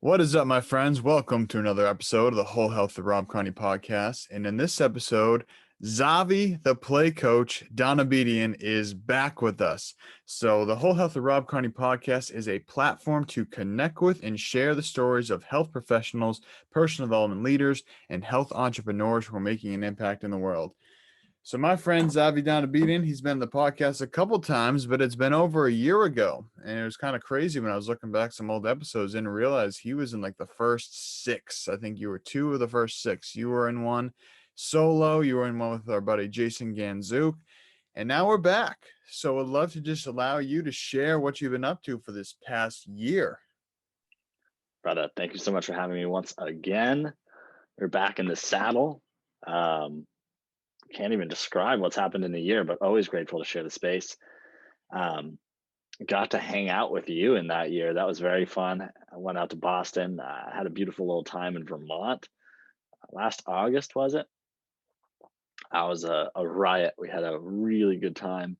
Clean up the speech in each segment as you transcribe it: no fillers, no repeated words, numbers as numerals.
What is up, my friends? Welcome to another episode of the Whole Health of Rob Carney podcast. And in this episode, Xavi, the play coach, Donobedian, is back with us. So, the Whole Health of Rob Carney podcast is a platform to connect with and share the stories of health professionals, personal development leaders, and health entrepreneurs who are making an impact in the world. So my friend Xavi Donobedian, he's been on the podcast a couple times, but it's been over a year ago. And it was kind of crazy when I was looking back some old episodes and realized he was in like the first six. I think you were two of the first six. You were in one solo, you were in one with our buddy Jason Ganzook, and now we're back. So I'd love to just allow you to share what you've been up to for this past year. Brother, thank you so much for having me once again. We're back in the saddle. Can't even describe what's happened in a year, but always grateful to share the space. Got to hang out with you in that year. That was very fun. I went out to Boston. Had a beautiful little time in Vermont. Last August, was it? I was a riot. We had a really good time.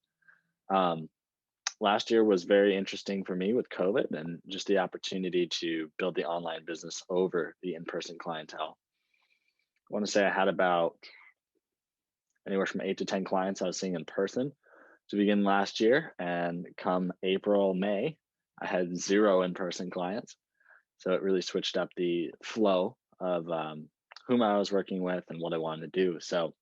Last year was very interesting for me with COVID and just the opportunity to build the online business over the in-person clientele. I want to say I had about anywhere from 8 to 10 clients I was seeing in person to begin last year. And come April, May, I had 0 in-person clients. So it really switched up the flow of whom I was working with and what I wanted to do. So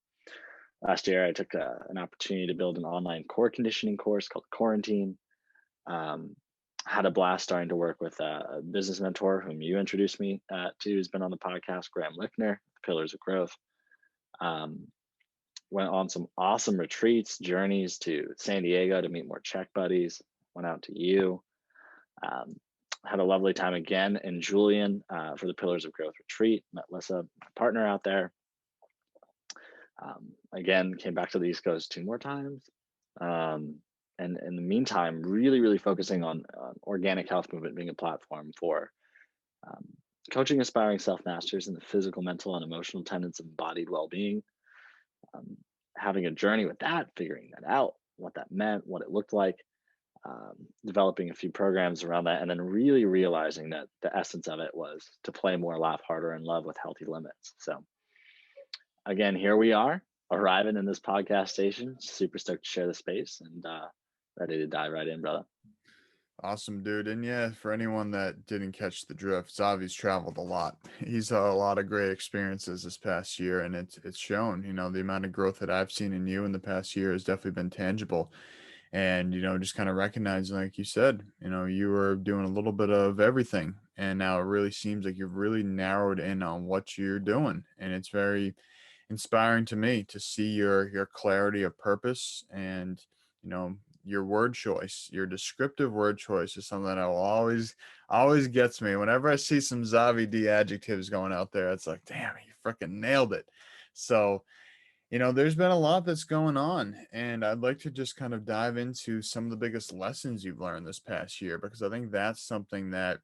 last year, I took an opportunity to build an online core conditioning course called Quarantine. Had a blast starting to work with a business mentor whom you introduced me to, who's been on the podcast, Graham Lickner, Pillars of Growth. Went on some awesome retreats, journeys to San Diego to meet more Czech buddies. Went out to you. Had a lovely time again in Julian for the Pillars of Growth retreat. Met Lissa, my partner out there. Again, came back to the East Coast 2 more times. And in the meantime, really focusing on organic health movement being a platform for coaching aspiring self-masters in the physical, mental, and emotional tenets of embodied well-being. Having a journey with that, figuring that out, what that meant, what it looked like, developing a few programs around that, and then really realizing that the essence of it was to play more, laugh harder, and love with healthy limits. So again, here we are, arriving in this podcast station. Super stoked to share the space and ready to dive right in, brother. Awesome, dude. And yeah, for anyone that didn't catch the drift, Xavi's traveled a lot. He's had a lot of great experiences this past year, and it's shown. The amount of growth that I've seen in you in the past year has definitely been tangible. And just kind of recognizing, like you said, you were doing a little bit of everything, and now it really seems like you've really narrowed in on what you're doing, and it's very inspiring to me to see your clarity of purpose and your word choice, your descriptive word choice is something that will always gets me. Whenever I see some Xavi D adjectives going out there, it's like, damn, you freaking nailed it. So, there's been a lot that's going on, and I'd like to just kind of dive into some of the biggest lessons you've learned this past year, because I think that's something that,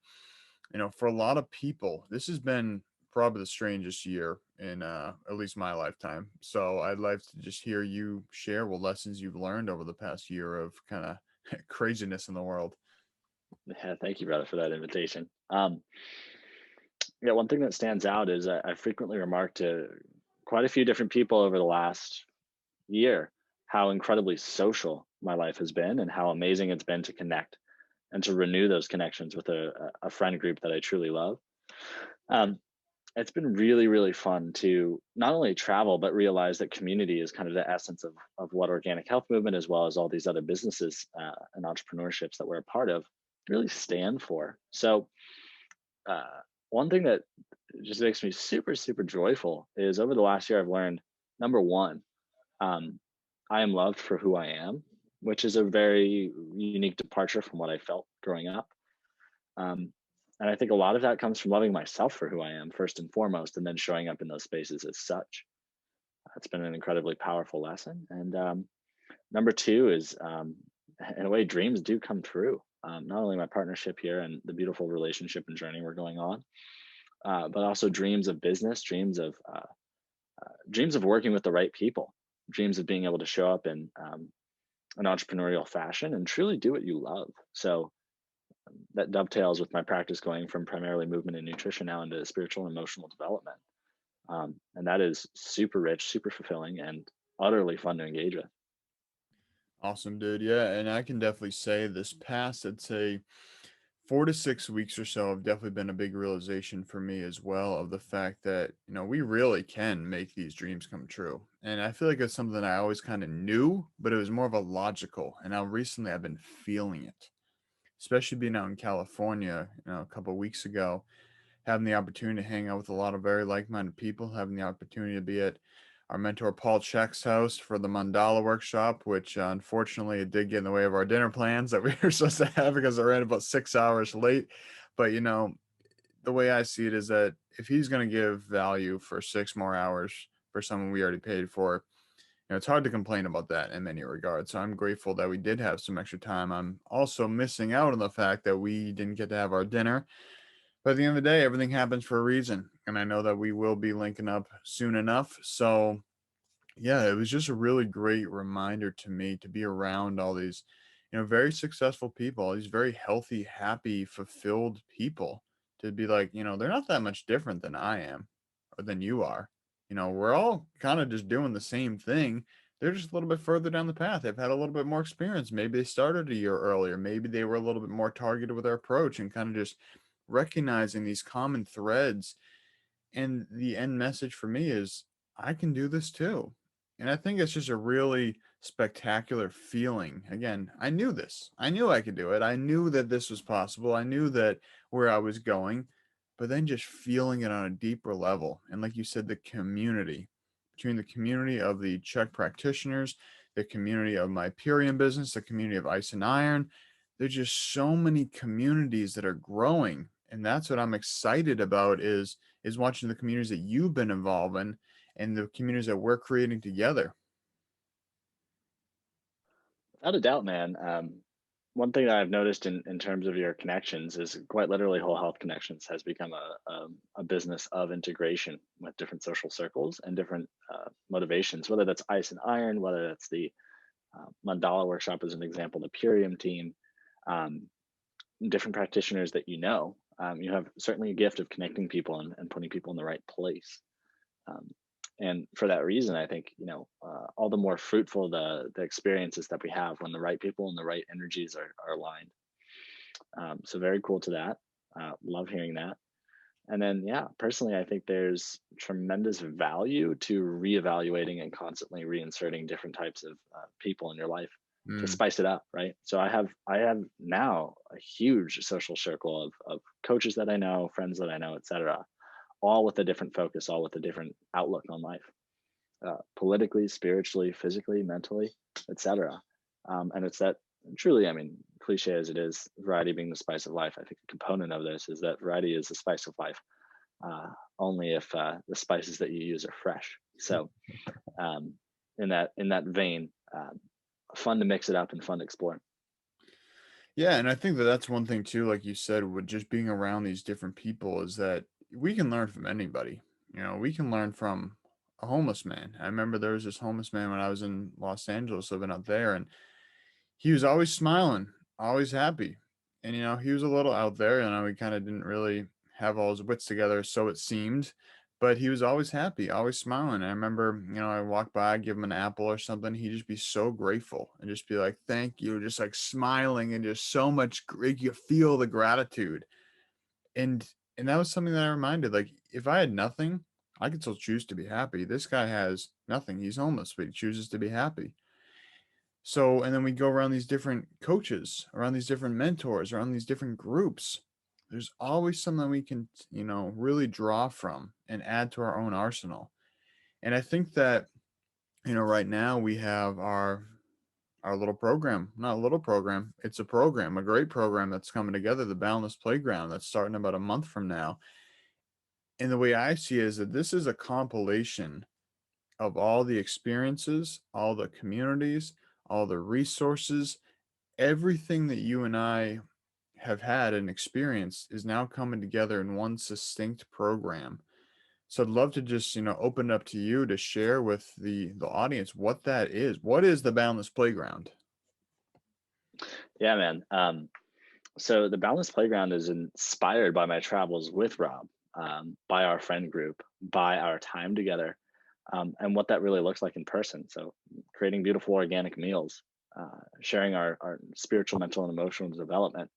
for a lot of people, this has been probably the strangest year in at least my lifetime. So I'd like to just hear you share what lessons you've learned over the past year of kind of craziness in the world. Yeah, thank you, brother, for that invitation. Yeah, one thing that stands out is I frequently remark to quite a few different people over the last year how incredibly social my life has been and how amazing it's been to connect and to renew those connections with a friend group that I truly love. Um, it's been really fun to not only travel, but realize that community is kind of the essence of what organic health movement, as well as all these other businesses and entrepreneurships that we're a part of, really stand for. So, one thing that just makes me super joyful is over the last year, I've learned number one, um, I am loved for who I am, which is a very unique departure from what I felt growing up. Um, and I think a lot of that comes from loving myself for who I am first and foremost, and then showing up in those spaces as such. It's been an incredibly powerful lesson. And number two is, in a way, dreams do come true. Not only my partnership here and the beautiful relationship and journey we're going on, but also dreams of business, dreams of working with the right people, dreams of being able to show up in an entrepreneurial fashion and truly do what you love. So that dovetails with my practice going from primarily movement and nutrition now into spiritual and emotional development. And that is super rich, super fulfilling, and utterly fun to engage with. Awesome, dude. Yeah, and I can definitely say this past, I'd say 4 to 6 weeks or so have definitely been a big realization for me as well of the fact that, we really can make these dreams come true. And I feel like it's something I always kind of knew, but it was more of a logical. And now recently I've been feeling it, especially being out in California, a couple of weeks ago, having the opportunity to hang out with a lot of very like-minded people, having the opportunity to be at our mentor Paul Check's house for the Mandala workshop, which unfortunately it did get in the way of our dinner plans that we were supposed to have because I ran about 6 hours late. But the way I see it is that if he's going to give value for 6 more hours for someone we already paid for, it's hard to complain about that in many regards. So I'm grateful that we did have some extra time. I'm also missing out on the fact that we didn't get to have our dinner, but at the end of the day, everything happens for a reason. And I know that we will be linking up soon enough. So, yeah, it was just a really great reminder to me to be around all these, very successful people, these very healthy, happy, fulfilled people to be like, they're not that much different than I am or than you are. We're all kind of just doing the same thing. They're just a little bit further down the path. They've had a little bit more experience. Maybe they started a year earlier. Maybe they were a little bit more targeted with their approach and kind of just recognizing these common threads. And the end message for me is I can do this too. And I think it's just a really spectacular feeling. Again, I knew this. I knew I could do it. I knew that this was possible. I knew that where I was going, but then just feeling it on a deeper level. And like you said, the community, between the community of the Czech practitioners, the community of my Purium business, the community of Ice and Iron, there's just so many communities that are growing. And that's what I'm excited about is watching the communities that you've been involved in and the communities that we're creating together. Without a doubt, man. One thing that I've noticed in terms of your connections is quite literally Whole Health Connections has become a business of integration with different social circles and different motivations, whether that's Ice and Iron, whether that's the Mandala workshop as an example, the Purium team, um, different practitioners that you know. You have certainly a gift of connecting people and putting people in the right place. Um, and for that reason, I think all the more fruitful the experiences that we have when the right people and the right energies are aligned. So very cool to that. Love hearing that. And then, yeah, personally, I think there's tremendous value to reevaluating and constantly reinserting different types of people in your life to Mm, spice it up, right? So I have now a huge social circle of coaches that I know, friends that I know, etc., all with a different focus, all with a different outlook on life, politically, spiritually, physically, mentally, etc. And it's that truly, I mean, cliche as it is, variety being the spice of life. I think a component of this is that variety is the spice of life, only if the spices that you use are fresh. So, um, in that vein, fun to mix it up and fun to explore. yeah, and I think that that's one thing too, like you said, with just being around these different people is that we can learn from anybody. We can learn from a homeless man. I remember there was this homeless man when I was in Los Angeles living out there, and he was always smiling, always happy. And, he was a little out there, he kind of didn't really have all his wits together, so it seemed, but he was always happy, always smiling. I remember, I walk by, give him an apple or something. He'd just be so grateful and just be like, thank you, just like smiling and just so much, you feel the gratitude. And, and that was something that I reminded, like, if I had nothing, I could still choose to be happy. This guy has nothing. He's homeless, but he chooses to be happy. So, and then we go around these different coaches, around these different mentors, around these different groups. There's always something we can, really draw from and add to our own arsenal. And I think that, right now we have our little program, not a little program, it's a program, a great program that's coming together, the Boundless Playground, that's starting about a month from now. And the way I see it is that this is a compilation of all the experiences, all the communities, all the resources, everything that you and I have had and experienced is now coming together in one succinct program. So I'd love to just, open it up to you to share with the audience what that is. What is the Boundless Playground? Yeah, man. So the Boundless Playground is inspired by my travels with Rob, by our friend group, by our time together, and what that really looks like in person. So creating beautiful organic meals, sharing our spiritual, mental, and emotional development,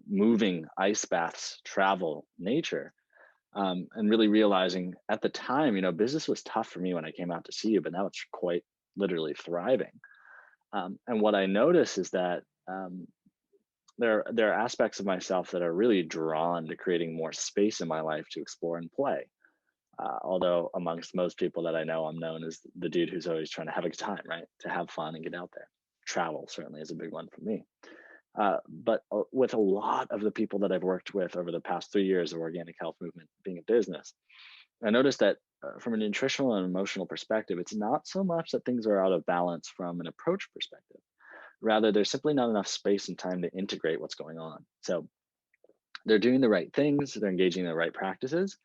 moving ice baths, travel, nature, and really realizing at the time, business was tough for me when I came out to see you, but now it's quite literally thriving. And what I notice is that there are aspects of myself that are really drawn to creating more space in my life to explore and play. Although amongst most people that I know, I'm known as the dude who's always trying to have a good time, right? To have fun and get out there. Travel certainly is a big one for me. But with a lot of the people that I've worked with over the past 3 years of organic health movement being a business, I noticed that from a nutritional and emotional perspective, it's not so much that things are out of balance from an approach perspective. Rather, there's simply not enough space and time to integrate what's going on. So they're doing the right things, they're engaging in the right practices.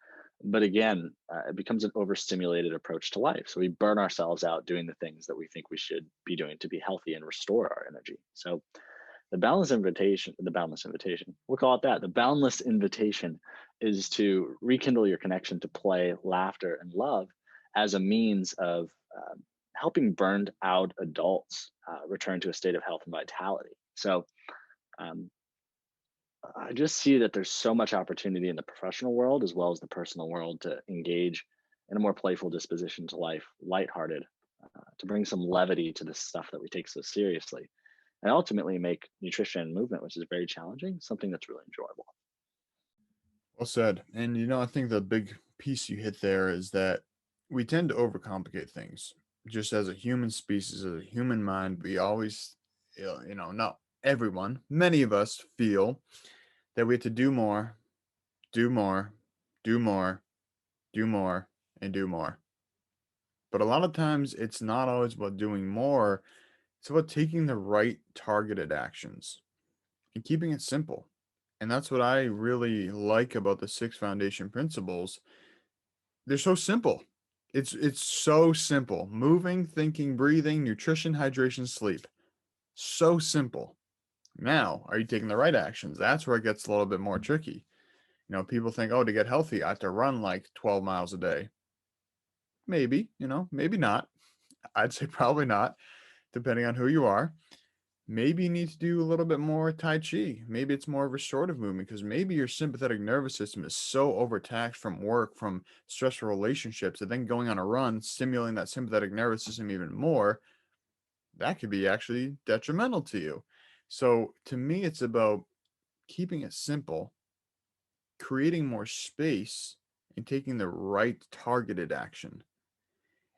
But again, it becomes an overstimulated approach to life. So we burn ourselves out doing the things that we think we should be doing to be healthy and restore our energy. So the boundless invitation, we'll call it that. The boundless invitation is to rekindle your connection to play, laughter, and love as a means of helping burned out adults return to a state of health and vitality. So um, I just see that there's so much opportunity in the professional world as well as the personal world to engage in a more playful disposition to life, lighthearted, to bring some levity to this stuff that we take so seriously, and ultimately make nutrition and movement, which is very challenging, something that's really enjoyable. Well said. And I think the big piece you hit there is that we tend to overcomplicate things. Just as a human species, as a human mind, we always, not everyone, many of us feel that we have to do more, do more, do more, do more, and do more. But a lot of times it's not always about doing more, it's about taking the right targeted actions and keeping it simple. And that's what I really like about the six foundation principles. They're so simple. It's so simple. Moving, thinking, breathing, nutrition, hydration, sleep. So simple. Now, are you taking the right actions? That's where it gets a little bit more tricky. People think, oh, to get healthy, I have to run like 12 miles a day. Maybe, maybe not. I'd say probably not, depending on who you are. Maybe you need to do a little bit more Tai Chi. Maybe it's more restorative movement because maybe your sympathetic nervous system is so overtaxed from work, from stressful relationships, that then going on a run, stimulating that sympathetic nervous system even more, that could be actually detrimental to you. So to me, it's about keeping it simple, creating more space, and taking the right targeted action.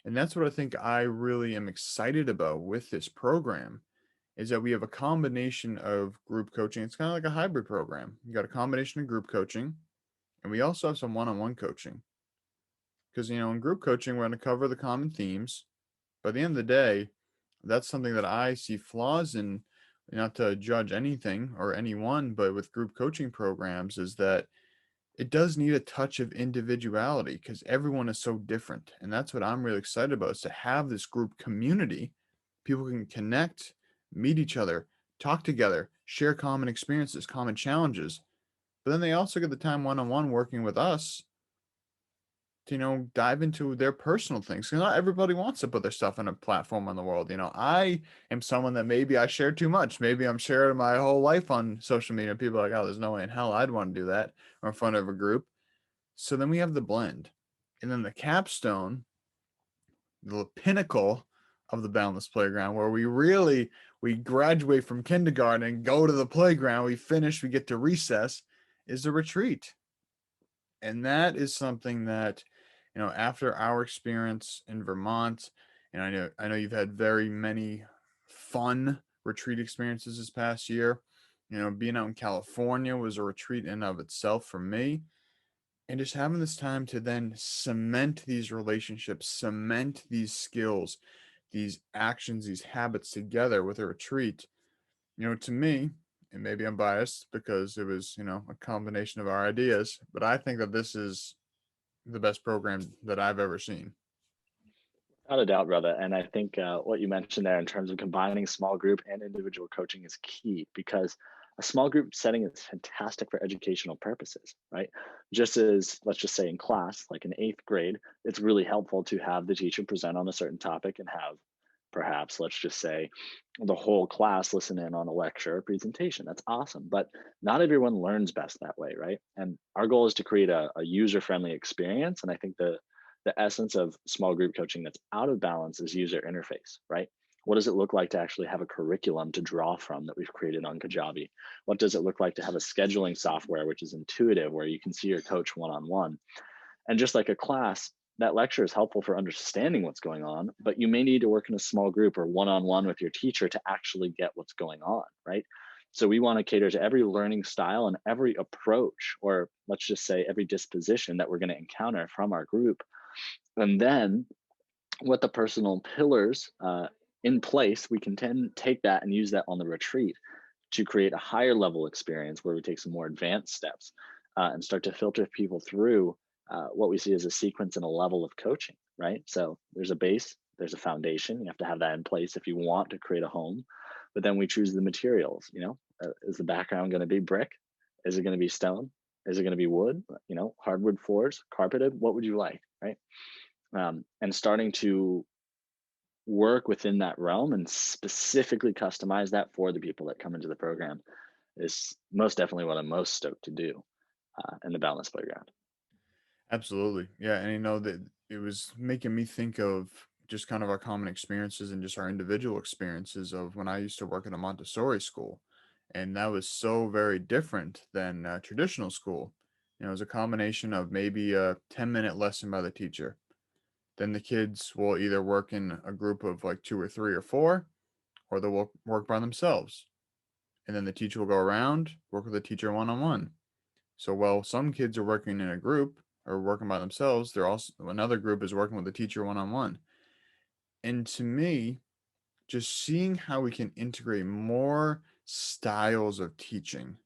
And that's what I think I really am excited about with this program is that we have a combination of group coaching. It's kind of like a hybrid program. You got a combination of group coaching, and we also have some one-on-one coaching. Because in group coaching, we're going to cover the common themes. By the end of the day, that's something that I see flaws in, not to judge anything or anyone, but with group coaching programs, is that it does need a touch of individuality because everyone is so different. And that's what I'm really excited about is to have this group community. People can connect, meet each other, talk together, share common experiences, common challenges. But then they also get the time one-on-one working with us to, dive into their personal things. Because not everybody wants to put their stuff on a platform on the world. I am someone that maybe I share too much. Maybe I'm sharing my whole life on social media. People are like, oh, there's no way in hell I'd want to do that or in front of a group. So then we have the blend. And then the capstone, the pinnacle of the Boundless Playground, where we graduate from kindergarten and go to the playground, we finish, we get to recess, is a retreat. And that is something that, after our experience in Vermont, and I know you've had very many fun retreat experiences this past year. Being out in California was a retreat in and of itself for me. And just having this time to then cement these relationships, cement these skills, these actions, these habits together with a retreat, to me, and maybe I'm biased because it was, a combination of our ideas, but I think that this is the best program that I've ever seen. Without a doubt, brother. And I think what you mentioned there in terms of combining small group and individual coaching is key because A small group setting is fantastic for educational purposes, right? Just as, let's just say in class, like in eighth grade, it's really helpful to have the teacher present on a certain topic and have perhaps, let's just say, the whole class listen in on a lecture or presentation. That's awesome. But not everyone learns best that way, right? And our goal is to create a user-friendly experience. And I think the essence of small group coaching that's out of balance is user interface, right? What does it look like to actually have a curriculum to draw from that we've created on Kajabi? What does it look like to have a scheduling software which is intuitive, where you can see your coach one-on-one? And just like a class, that lecture is helpful for understanding what's going on, but you may need to work in a small group or one-on-one with your teacher to actually get what's going on, right? So we want to cater to every learning style and every approach, or let's just say every disposition that we're going to encounter from our group. And then with the personal pillars in place, we can then take that and use that on the retreat to create a higher level experience where we take some more advanced steps and start to filter people through what we see as a sequence and a level of coaching, right? So there's a base, there's a foundation. You have to have that in place if you want to create a home. But then we choose the materials, is the background going to be brick? Is it going to be stone? Is it going to be wood? Hardwood floors, carpeted? What would you like, right? And starting to work within that realm and specifically customize that for the people that come into the program is most definitely what I'm most stoked to do in the Boundless Playground. Absolutely. Yeah. And that it was making me think of just kind of our common experiences and just our individual experiences of when I used to work at a Montessori school. And that was so very different than traditional school. It was a combination of maybe a 10-minute lesson by the teacher. Then the kids will either work in a group of like two or three or four, or they'll work by themselves. And then the teacher will go around, work with the teacher one on one. So while some kids are working in a group or working by themselves, they're also another group is working with the teacher one on one. And to me, just seeing how we can integrate more styles of teaching.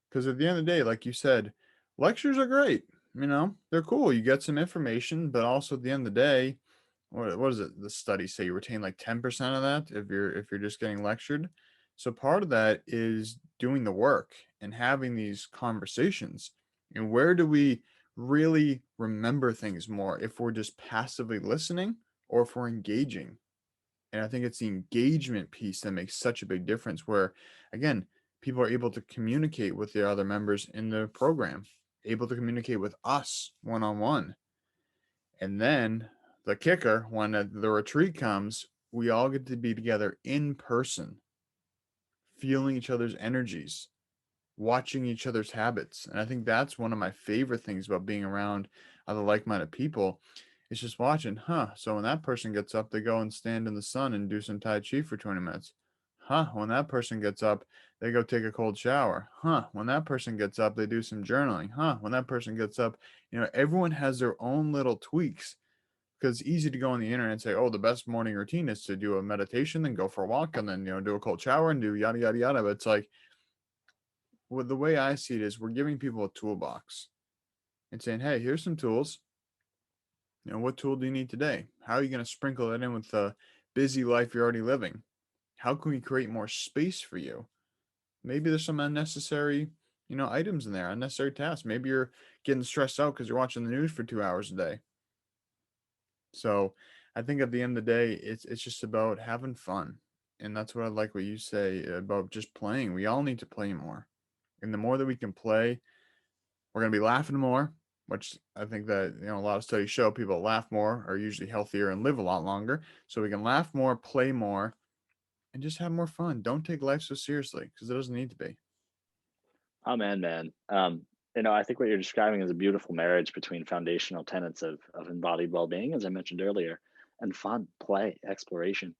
Because at the end of the day, like you said, lectures are great. They're cool. You get some information, but also at the end of the day, what is it? The studies say you retain like 10% of that if you're just getting lectured. So part of that is doing the work and having these conversations. And where do we really remember things more, if we're just passively listening or if we're engaging? And I think it's the engagement piece that makes such a big difference where, again, people are able to communicate with the other members in the program, able to communicate with us one on one. And then the kicker, when the retreat comes, we all get to be together in person, feeling each other's energies, watching each other's habits. And I think that's one of my favorite things about being around other like-minded people. It's just watching, so when that person gets up, they go and stand in the sun and do some Tai Chi for 20 minutes. When that person gets up, they go take a cold shower. When that person gets up, they do some journaling. When that person gets up, everyone has their own little tweaks, because it's easy to go on the internet and say, oh, the best morning routine is to do a meditation, then go for a walk, and then, do a cold shower and do yada, yada, yada. But it's like, well, the way I see it is we're giving people a toolbox and saying, hey, here's some tools. What tool do you need today? How are you going to sprinkle it in with the busy life you're already living? How can we create more space for you? Maybe there's some unnecessary, items in there, unnecessary tasks. Maybe you're getting stressed out because you're watching the news for 2 hours a day. So I think at the end of the day, it's just about having fun. And that's what I like what you say about just playing. We all need to play more. And the more that we can play, we're going to be laughing more, which I think that, a lot of studies show people that laugh more are usually healthier and live a lot longer. So we can laugh more, play more, and just have more fun. Don't take life so seriously, because it doesn't need to be. Oh man. I think what you're describing is a beautiful marriage between foundational tenets of embodied well-being, as I mentioned earlier, and fun, play, exploration.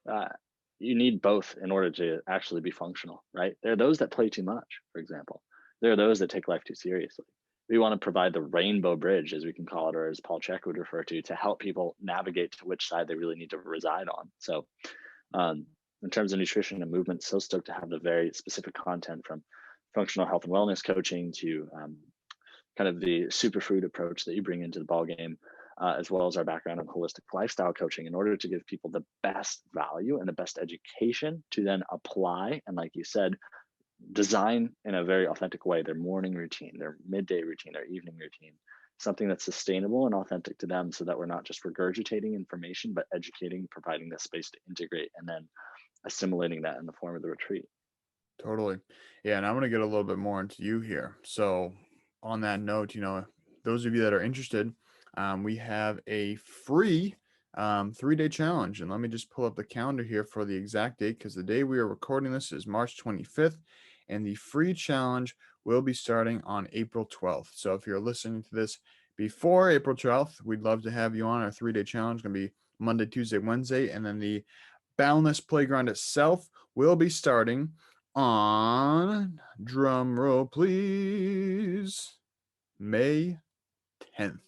Uh, you need both in order to actually be functional, right? There are those that play too much, for example. There are those that take life too seriously. We want to provide the rainbow bridge, as we can call it, or as Paul Chek would refer to help people navigate to which side they really need to reside on. So, in terms of nutrition and movement, so stoked to have the very specific content from functional health and wellness coaching to kind of the superfood approach that you bring into the ballgame, as well as our background in holistic lifestyle coaching, in order to give people the best value and the best education to then apply. And like you said, design in a very authentic way their morning routine, their midday routine, their evening routine, something that's sustainable and authentic to them so that we're not just regurgitating information, but educating, providing the space to integrate, and then assimilating that in the form of the retreat. Totally. Yeah, and I'm going to get a little bit more into you here. So, on that note, those of you that are interested, we have a free 3-day challenge. And let me just pull up the calendar here for the exact date because the day we are recording this is March 25th, and the free challenge will be starting on April 12th. So, if you're listening to this before April 12th, we'd love to have you on our 3-day challenge. It's going to be Monday, Tuesday, Wednesday, and then the Boundless Playground itself will be starting on, drum roll please, May 10th.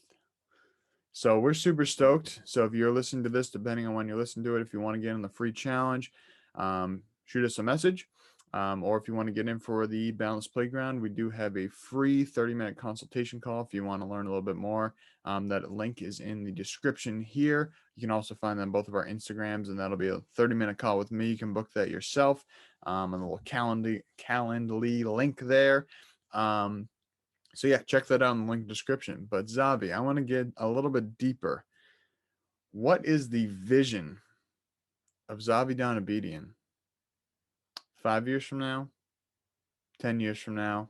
So we're super stoked. So if you're listening to this, depending on when you listen to it, if you want to get in the free challenge, shoot us a message. Or if you want to get in for the Boundless Playground, we do have a free 30-minute consultation call if you want to learn a little bit more. That link is in the description here. You can also find them both of our Instagrams, and that'll be a 30-minute call with me. You can book that yourself on the little Calendly link there. So yeah, check that out in the link description. But Xavi, I want to get a little bit deeper. What is the vision of Xavi Donobedian 5 years from now, 10 years from now,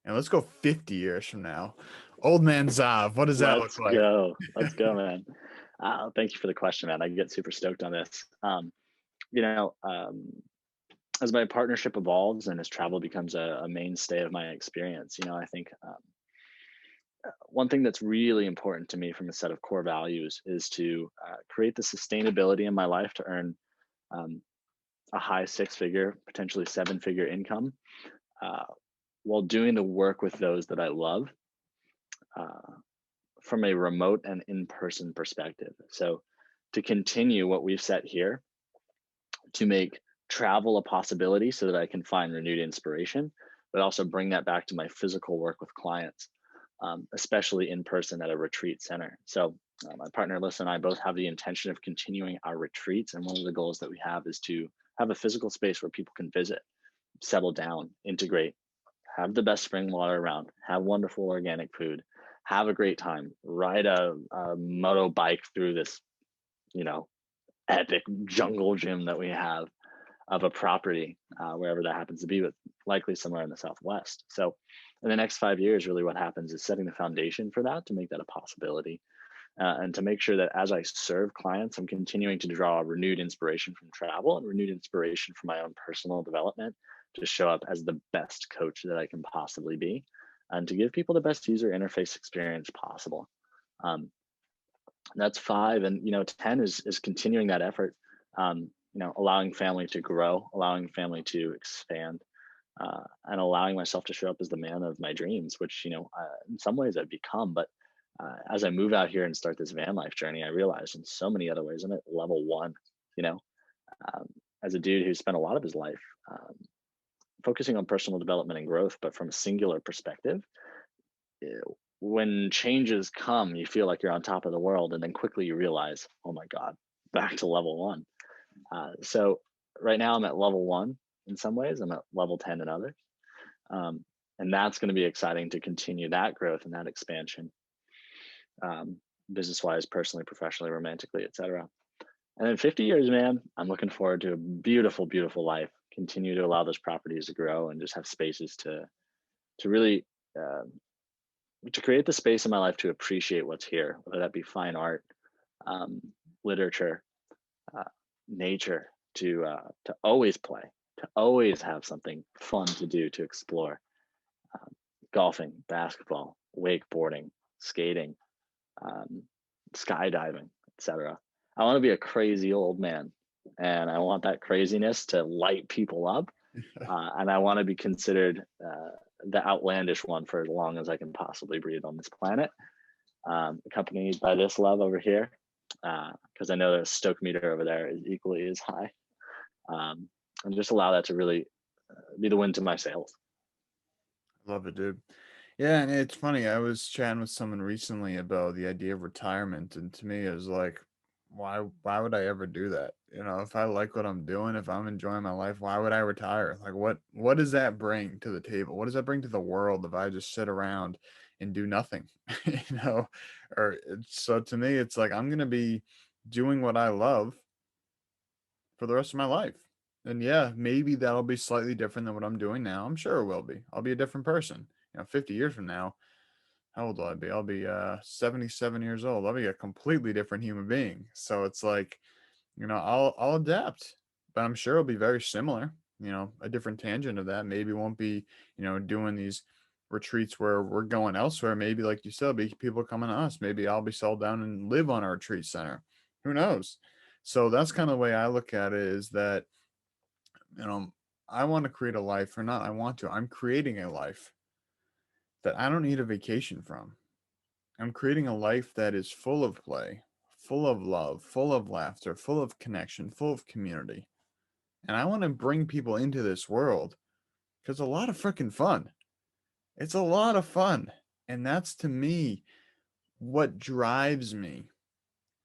and let's go 50 years from now? Old man Zav, what does that look Let's like? go. Let's go, man. Thank you for the question, man. I get super stoked on this. You know, as my partnership evolves and as travel becomes a mainstay of my experience, I think one thing that's really important to me from a set of core values is to create the sustainability in my life to earn um, a high 6-figure, potentially 7-figure income uh, while doing the work with those that I love uh, from a remote and in person perspective. So, to continue what we've set here, to make travel a possibility so that I can find renewed inspiration, but also bring that back to my physical work with clients, especially in person at a retreat center. So, my partner Alyssa and I both have the intention of continuing our retreats. And one of the goals that we have is to have a physical space where people can visit, settle down, integrate, have the best spring water around, have wonderful organic food, have a great time, ride a moto bike through this, you know, epic jungle gym that we have of a property, wherever that happens to be, but likely somewhere in the Southwest. So in the next 5 years, really what happens is setting the foundation for that to make that a possibility. And to make sure that as I serve clients, I'm continuing to draw renewed inspiration from travel and renewed inspiration from my own personal development to show up as the best coach that I can possibly be and to give people the best user interface experience possible. Um, that's 5. And, 10 is continuing that effort, allowing family to grow, allowing family to expand, and allowing myself to show up as the man of my dreams, which, in some ways I've become. But as I move out here and start this van life journey, I realize in so many other ways I'm at level 1, you know, um, as a dude who spent a lot of his life focusing on personal development and growth, but from a singular perspective. When changes come, you feel like you're on top of the world, and then quickly you realize, oh my God, back to level 1. So right now I'm at level 1 in some ways, I'm at level 10 in others. And that's going to be exciting to continue that growth and that expansion, business wise, personally, professionally, romantically, etc. And then 50 years, man, I'm looking forward to a beautiful, beautiful life. Continue to allow those properties to grow and just have spaces to really to create the space in my life to appreciate what's here, whether that be fine art, um, literature, uh, nature, to always play, to always have something fun to do, to explore, um, golfing, basketball, wakeboarding, skating, um, skydiving, etc. I want to be a crazy old man, and I want that craziness to light people up, and I want to be considered the outlandish one for as long as I can possibly breathe on this planet, accompanied by this love over here, because I know the stoke meter over there is equally as high, and just allow that to really be the wind to my sails. Love it, dude. Yeah, and it's funny. I was chatting with someone recently about the idea of retirement, and to me, it was like, why would I ever do that? You know, if I like what I'm doing, if I'm enjoying my life, why would I retire? Like what does that bring to the table? What does that bring to the world if I just sit around and do nothing? You know, so to me it's like I'm going to be doing what I love for the rest of my life. And yeah, maybe that'll be slightly different than what I'm doing now. I'm sure it will be. I'll be a different person. 50 years from now, how old will I be? I'll be 77 years old. I'll be a completely different human being. So it's like, I'll adapt, but I'm sure it'll be very similar. A different tangent of that. Maybe won't be, doing these retreats where we're going elsewhere. Maybe like you said, be people coming to us. Maybe I'll be sold down and live on a retreat center. Who knows? So that's kind of the way I look at it, is that, you know, I want to create a life, or not I want to. I'm creating a life that I don't need a vacation from. I'm creating a life that is full of play, full of love, full of laughter, full of connection, full of community. And I want to bring people into this world because it's a lot of freaking fun. It's a lot of fun. And that's, to me, what drives me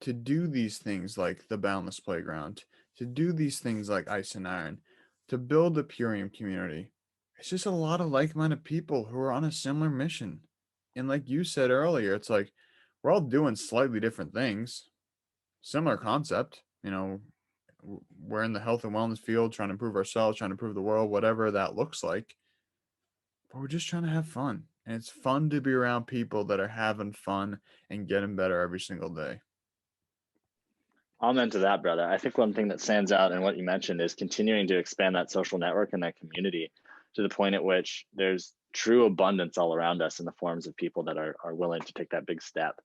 to do these things like the Boundless Playground, to do these things like Ice and Iron, to build a Purium community. It's just a lot of like minded people who are on a similar mission. And like you said earlier, it's like we're all doing slightly different things, similar concept. We're in the health and wellness field, trying to improve ourselves, trying to improve the world, whatever that looks like. But we're just trying to have fun. And it's fun to be around people that are having fun and getting better every single day. Amen to that, brother. I think one thing that stands out in what you mentioned is continuing to expand that social network and that community to the point at which there's true abundance all around us in the forms of people that are willing to take that big step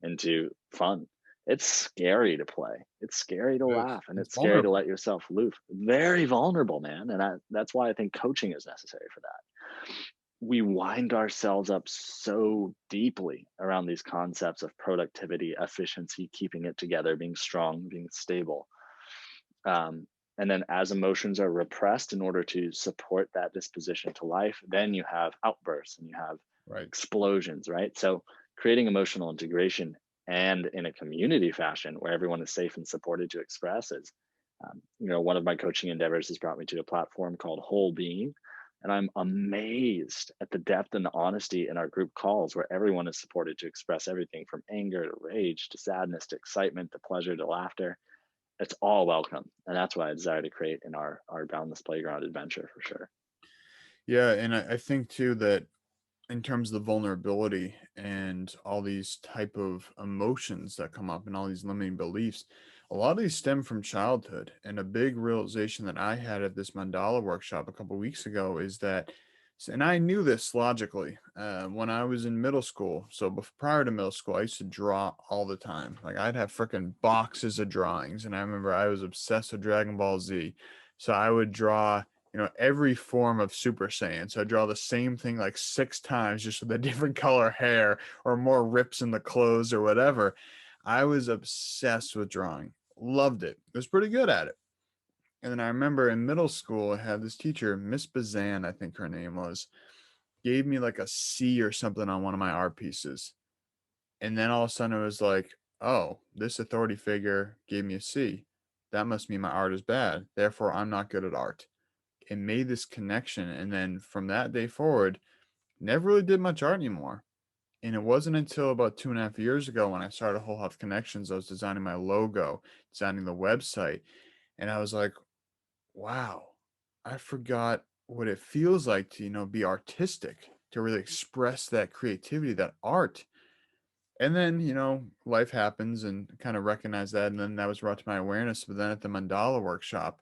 into fun. It's scary to play. It's scary to It is. laugh, and It's it's scary to vulnerable. let yourself loose. Very vulnerable, man. And that's why I think coaching is necessary for that. We wind ourselves up so deeply around these concepts of productivity, efficiency, keeping it together, being strong, being stable. Um, and then as emotions are repressed in order to support that disposition to life, then you have outbursts and you have Right. explosions, right? So creating emotional integration and in a community fashion where everyone is safe and supported to express is, one of my coaching endeavors has brought me to a platform called Whole Being. And I'm amazed at the depth and the honesty in our group calls where everyone is supported to express everything from anger to rage to sadness to excitement to pleasure to laughter. It's all welcome. And that's what I desire to create in our Boundless Playground adventure for sure. Yeah. And I think too that in terms of the vulnerability and all these type of emotions that come up and all these limiting beliefs, a lot of these stem from childhood. And a big realization that I had at this mandala workshop a couple weeks ago is that, and I knew this logically when I was in middle school. So prior to middle school, I used to draw all the time. Like I'd have freaking boxes of drawings, and I remember I was obsessed with Dragon Ball Z. So I would draw, every form of Super Saiyan. So I draw the same thing like 6 times, just with a different color hair or more rips in the clothes or whatever. I was obsessed with drawing. Loved it. Was pretty good at it. And then I remember in middle school, I had this teacher, Miss Bazan, I think her name was, gave me like a C or something on one of my art pieces. And then all of a sudden it was like, oh, this authority figure gave me a C. That must mean my art is bad. Therefore, I'm not good at art. It made this connection. And then from that day forward, never really did much art anymore. And it wasn't until about 2.5 years ago when I started Whole Health Connections, I was designing my logo, designing the website. And I was like, wow, I forgot what it feels like to, be artistic, to really express that creativity, that art. And then, life happens and kind of recognize that. And then that was brought to my awareness. But then at the mandala workshop,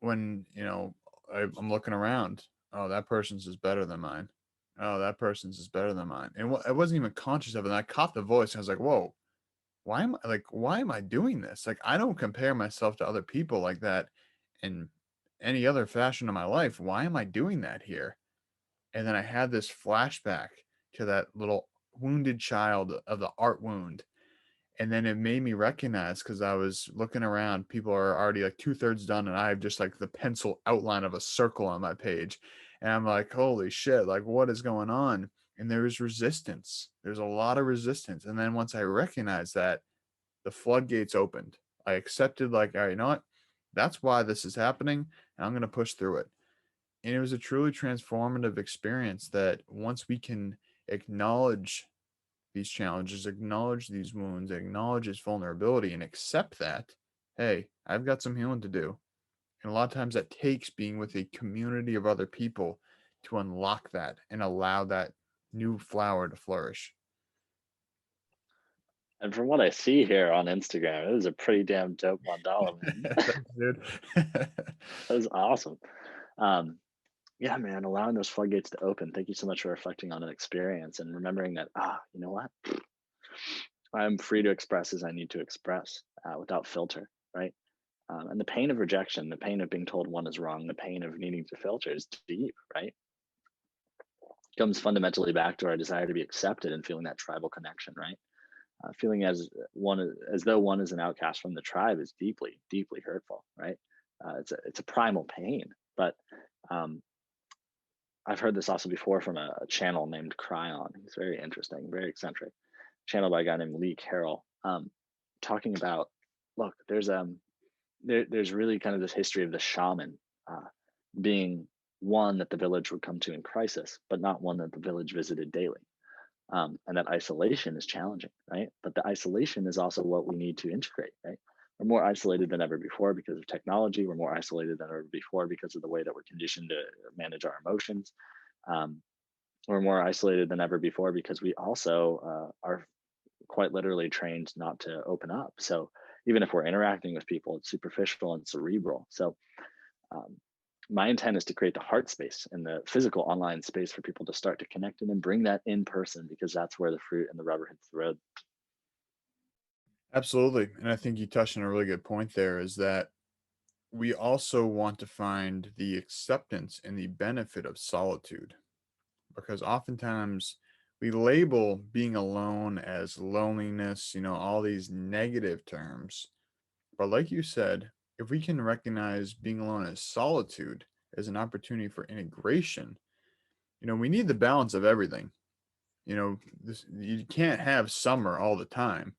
when, I'm looking around, oh, that person's is better than mine. Oh, that person's is better than mine. And I wasn't even conscious of it. And I caught the voice. And I was like, whoa, why am I doing this? Like, I don't compare myself to other people like that in any other fashion in my life. Why am I doing that here? And then I had this flashback to that little wounded child of the art wound. And then it made me recognize, because I was looking around, people are already like 2/3 done, and I have just like the pencil outline of a circle on my page. And I'm like, holy shit, like what is going on? And there is resistance. There's a lot of resistance. And then once I recognized that, the floodgates opened. I accepted, like, all right, you know what? That's why this is happening, and I'm going to push through it. And it was a truly transformative experience that once we can acknowledge these challenges, acknowledge these wounds, acknowledge its vulnerability, and accept that, hey, I've got some healing to do. And a lot of times that takes being with a community of other people to unlock that and allow that new flower to flourish. And from what I see here on Instagram, it was a pretty damn dope mandala, man. Thanks, dude. That was awesome. Um, yeah, man, allowing those floodgates to open. Thank you so much for reflecting on an experience and remembering that, you know what? I'm free to express as I need to express without filter, right? And the pain of rejection, the pain of being told one is wrong, the pain of needing to filter is deep, right? Comes fundamentally back to our desire to be accepted and feeling that tribal connection, right? Feeling as though one is an outcast from the tribe is deeply, deeply hurtful, right? It's a primal pain, but um, I've heard this also before from a channel named Cryon. He's very interesting, very eccentric. Channel by a guy named Lee Carroll, talking about, look, there's really kind of this history of the shaman uh, being one that the village would come to in crisis, but not one that the village visited daily. And that isolation is challenging, right? But the isolation is also what we need to integrate, right? We're more isolated than ever before because of technology. We're more isolated than ever before because of the way that we're conditioned to manage our emotions. Um, we're more isolated than ever before because we also are quite literally trained not to open up. So even if we're interacting with people, it's superficial and cerebral. So um, my intent is to create the heart space and the physical online space for people to start to connect and then bring that in person because that's where the fruit and the rubber hits the road. Absolutely. And I think you touched on a really good point there is that we also want to find the acceptance and the benefit of solitude because oftentimes we label being alone as loneliness, all these negative terms. But like you said, if we can recognize being alone as solitude as an opportunity for integration, we need the balance of everything. You can't have summer all the time.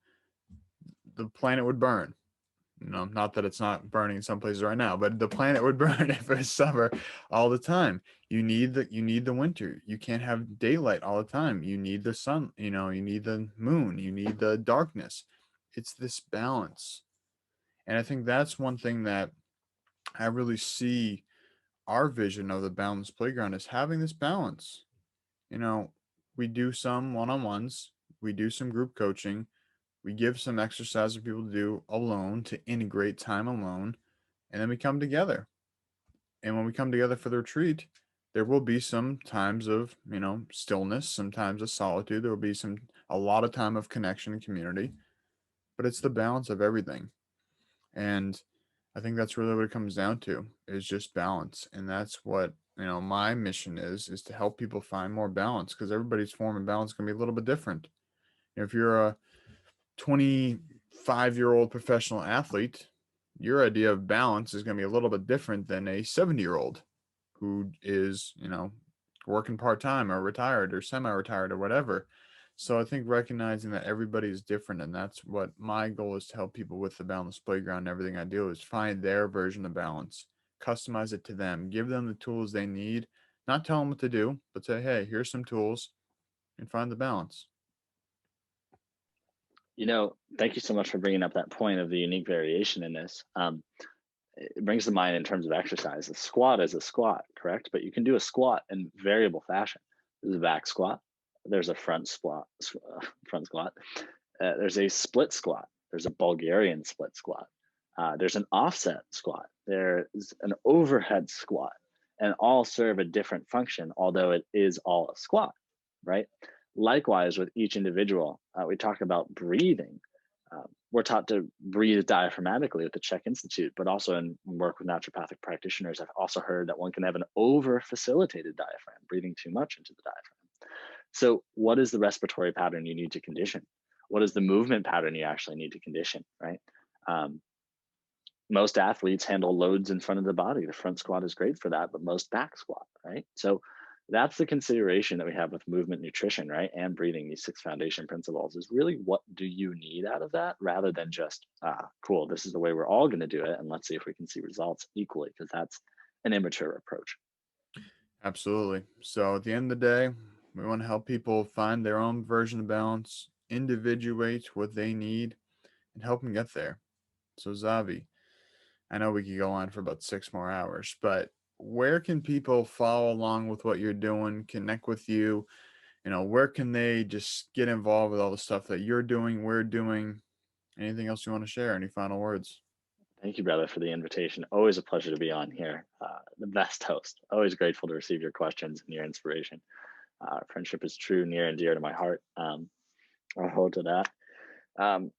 The planet would burn. Not that it's not burning in some places right now, but the planet would burn if it's summer all the time. You need the winter. You can't have daylight all the time. You need the sun, you need the moon, you need the darkness. It's this balance. And I think that's one thing that I really see our vision of the Boundless Playground is having this balance. You know, we do some one-on-ones, we do some group coaching, we give some exercise for people to do alone to integrate time alone, and then we come together. And when we come together for the retreat, there will be some times of, stillness, some times of solitude. There will be a lot of time of connection and community, but it's the balance of everything. And I think that's really what it comes down to is just balance. And that's what, my mission is to help people find more balance because everybody's form of balance can be a little bit different. If you're a 25-year-old professional athlete, your idea of balance is going to be a little bit different than a 70-year-old who is, working part-time or retired or semi-retired or whatever. So I think recognizing that everybody is different, and that's what my goal is to help people with the Boundless Playground. Everything I do is find their version of balance, customize it to them, give them the tools they need, not tell them what to do, but say, hey, here's some tools and find the balance. Thank you so much for bringing up that point of the unique variation in this. It brings to mind in terms of exercise. A squat is a squat, correct? But you can do a squat in variable fashion. There's a back squat. There's a front squat. There's a split squat. There's a Bulgarian split squat. There's an offset squat. There's an overhead squat, and all serve a different function, although it is all a squat, right? Likewise, with each individual, we talk about breathing. We're taught to breathe diaphragmatically with the Czech Institute, but also in work with naturopathic practitioners, I've also heard that one can have an over facilitated diaphragm, breathing too much into the diaphragm. So, what is the respiratory pattern you need to condition? What is the movement pattern you actually need to condition, right? Um, most athletes handle loads in front of the body. The front squat is great for that, but most back squat, right? So, That's the consideration that we have with movement, nutrition, right? And breathing, these six foundation principles is really, what do you need out of that, rather than just, cool, this is the way we're all going to do it. And let's see if we can see results equally, because that's an immature approach. Absolutely. So at the end of the day, we want to help people find their own version of balance, individuate what they need, and help them get there. So Zavi, I know we could go on for about 6 more hours, but where can people follow along with what you're doing, connect with you? Where can they just get involved with all the stuff that you're doing, we're doing? Anything else you want to share? Any final words? Thank you, brother, for the invitation. Always a pleasure to be on here. The best host. Always grateful to receive your questions and your inspiration. Friendship is true, near and dear to my heart. I'll hold to that.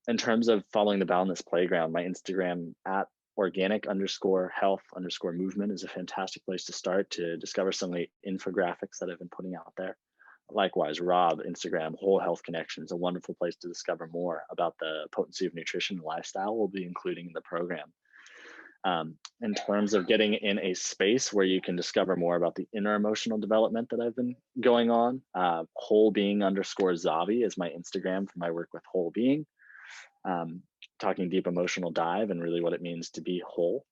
In terms of following the Boundless Playground, my Instagram at organic_health_movement is a fantastic place to start to discover some of the infographics that I've been putting out there. Likewise, Rob, Instagram, Whole Health Connections, a wonderful place to discover more about the potency of nutrition and lifestyle we'll be including in the program. In terms of getting in a space where you can discover more about the inner emotional development that I've been going on, whole being underscore Xavi is my Instagram for my work with whole being, talking deep emotional dive and really what it means to be whole.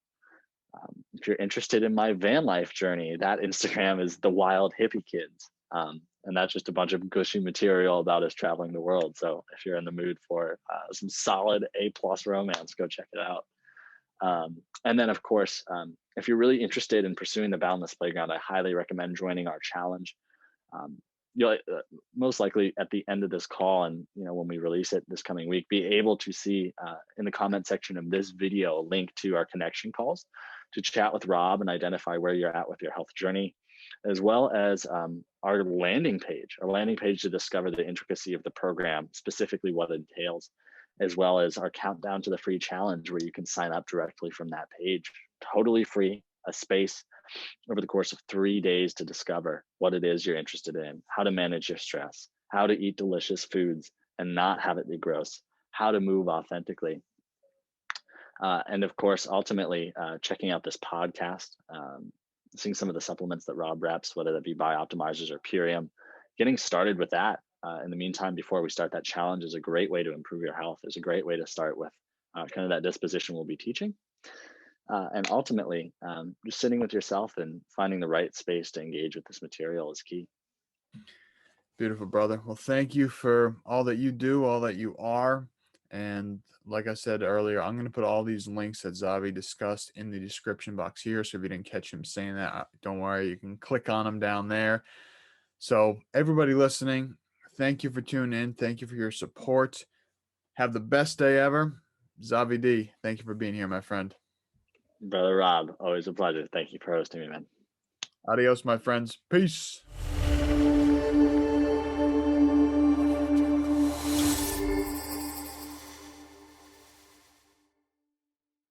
If you're interested in my van life journey, that Instagram is the Wild Hippie Kids. And that's just a bunch of gushy material about us traveling the world. So if you're in the mood for some solid A+ romance, go check it out. And then, of course, if you're really interested in pursuing the Boundless Playground, I highly recommend joining our challenge. You'll most likely at the end of this call, and when we release it this coming week, be able to see in the comment section of this video a link to our connection calls to chat with Rob and identify where you're at with your health journey, as well as our landing page to discover the intricacy of the program, specifically what it entails, as well as our countdown to the free challenge, where you can sign up directly from that page, totally free, a space over the course of 3 days to discover what it is you're interested in, how to manage your stress, how to eat delicious foods and not have it be gross, how to move authentically. And of course, ultimately, checking out this podcast, seeing some of the supplements that Rob reps, whether that be Bioptimizers or Purium, getting started with that. In the meantime, before we start that challenge, is a great way to improve your health. Is a great way to start with kind of that disposition we'll be teaching. And ultimately, just sitting with yourself and finding the right space to engage with this material is key. Beautiful, brother. Well, thank you for all that you do, all that you are. And like I said earlier, I'm going to put all these links that Xavi discussed in the description box here. So if you didn't catch him saying that, don't worry, you can click on them down there. So everybody listening, thank you for tuning in. Thank you for your support. Have the best day ever. Xavi D, thank you for being here, my friend. Brother Rob, always a pleasure. Thank you for hosting me, man. Adios, my friends. Peace.